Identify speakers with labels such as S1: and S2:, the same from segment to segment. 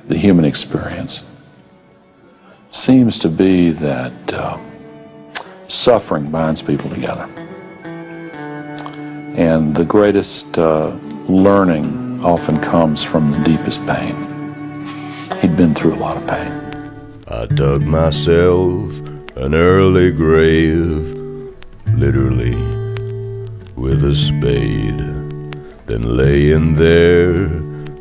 S1: the human experience seems to be that suffering binds people together. And the greatest learning often comes from the deepest pain. He'd been through a lot of pain.
S2: I dug myself an early grave, literally, with a spade. Then laying there,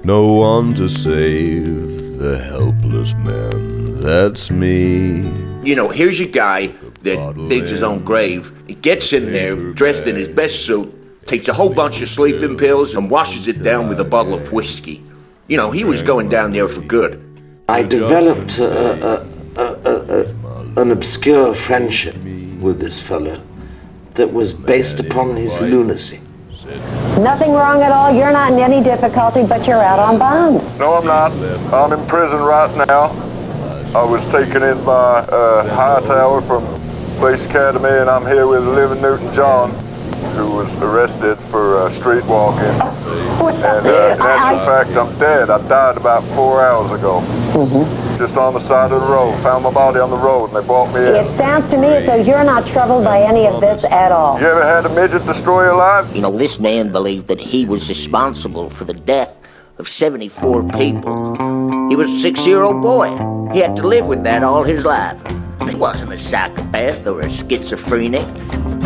S2: no one to save, the helpless man, that's me.
S3: You know, here's a guy that digs his own grave. He gets in there, dressed in his best suit, takes a whole bunch of sleeping pills and washes it down with a bottle of whiskey. You know, he was going down there for good.
S4: I developed an obscure friendship with this fellow that was based upon his lunacy.
S5: Nothing wrong at all. You're not in any difficulty, but you're out on bond.
S6: No, I'm not. I'm in prison right now. I was taken in by Hightower from Police Academy, and I'm here with Olivia Newton-John, who was arrested for street walking. And in actual fact, I'm dead. I died about 4 hours ago. Just on the side of the road. Found my body on the road, and they brought me in.
S5: It sounds to me as though you're not troubled by any of this at all.
S6: You ever had a midget destroy your life?
S3: You know, this man believed that he was responsible for the death of 74 people. He was a 6-year-old boy. He had to live with that all his life. He wasn't a psychopath or a schizophrenic.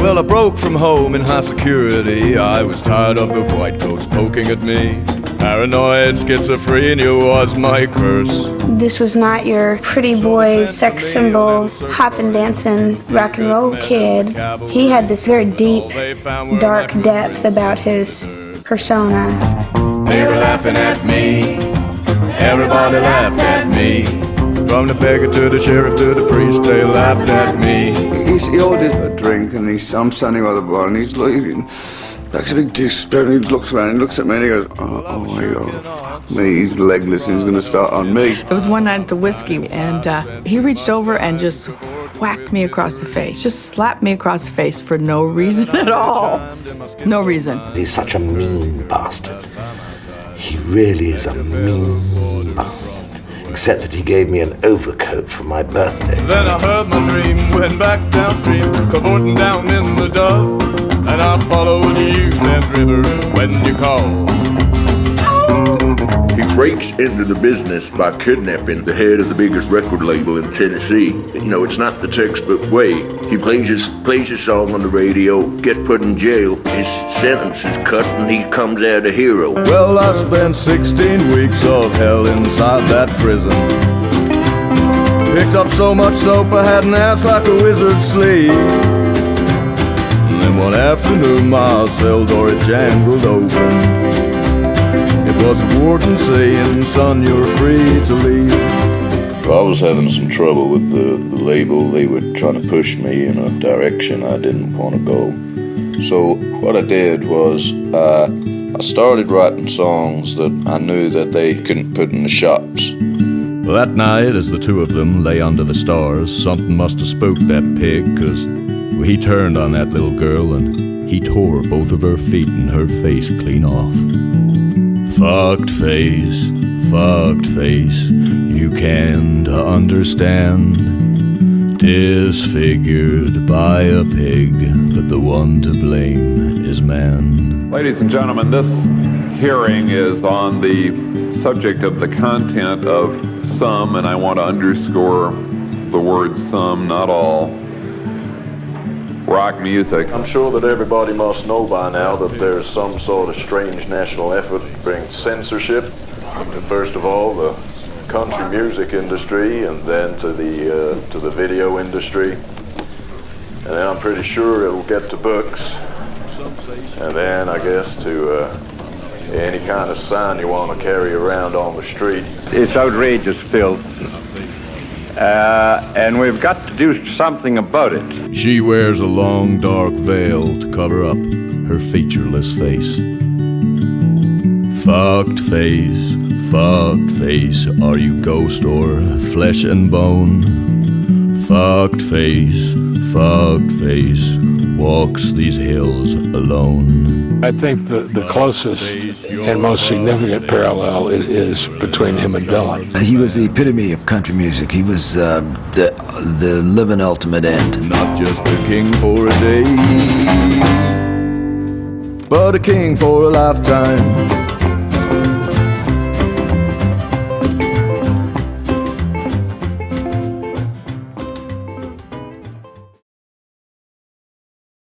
S2: Well, I broke from home in high security. I was tired of the white coats poking at me. Paranoid schizophrenia was my curse.
S7: This was not your pretty boy, sex symbol, hoppin' dancing, rock and roll kid. He had this very deep, dark depth about his persona.
S2: They were laughing at me. Everybody laughed at me. From the beggar to the sheriff to the priest, they laughed at me.
S8: He ordered a drink, and I'm standing by the bar, and he's leaving. Like a big despair, and he looks around, and he looks at me, and he goes, fuck me, he's legless, and he's going to start on me.
S9: It was one night at the whiskey, and he reached over and just whacked me across the face, just slapped me across the face for no reason at all. No reason.
S4: He's such a mean bastard. He really is a mean bastard. Except that he gave me an overcoat for my birthday.
S2: Then I heard my dream, went back downstream, cavorting down in the Dove, and I followed you that river when you called.
S3: He breaks into the business by kidnapping the head of the biggest record label in Tennessee. You know, it's not the textbook way. He plays his song on the radio, gets put in jail, his sentence is cut, and he comes out a hero.
S2: Well, I spent 16 weeks of hell inside that prison. Picked up so much soap I had an ass like a wizard's sleeve. And then one afternoon my cell door it jangled open. It was the warden saying, son, you're free to leave.
S10: I was having some trouble with the label. They were trying to push me in a direction I didn't want to go. So what I did was I started writing songs that I knew that they couldn't put in the shops.
S2: Well, that night, as the two of them lay under the stars, something must have spooked that pig, 'cause he turned on that little girl and he tore both of her feet and her face clean off. Fucked face, you can't understand. Disfigured by a pig, but the one to blame is man.
S11: Ladies and gentlemen, this hearing is on the subject of the content of some, and I want to underscore the word some, not all, rock music.
S6: I'm sure that everybody must know by now that there's some sort of strange national effort to bring censorship to, first of all, the country music industry, and then to the video industry. And then I'm pretty sure it'll get to books. And then I guess to any kind of sign you want to carry around on the street.
S12: It's outrageous filth. And we've got to do something about it.
S2: She wears a long dark veil to cover up her featureless face. Fucked face, are you ghost or flesh and bone? Fucked face, walks these hills alone.
S1: I think the closest
S13: and most significant parallel is between him and Dylan.
S14: He was the epitome of country music. He was the living ultimate end.
S2: Not just a king for a day, but a king for a lifetime.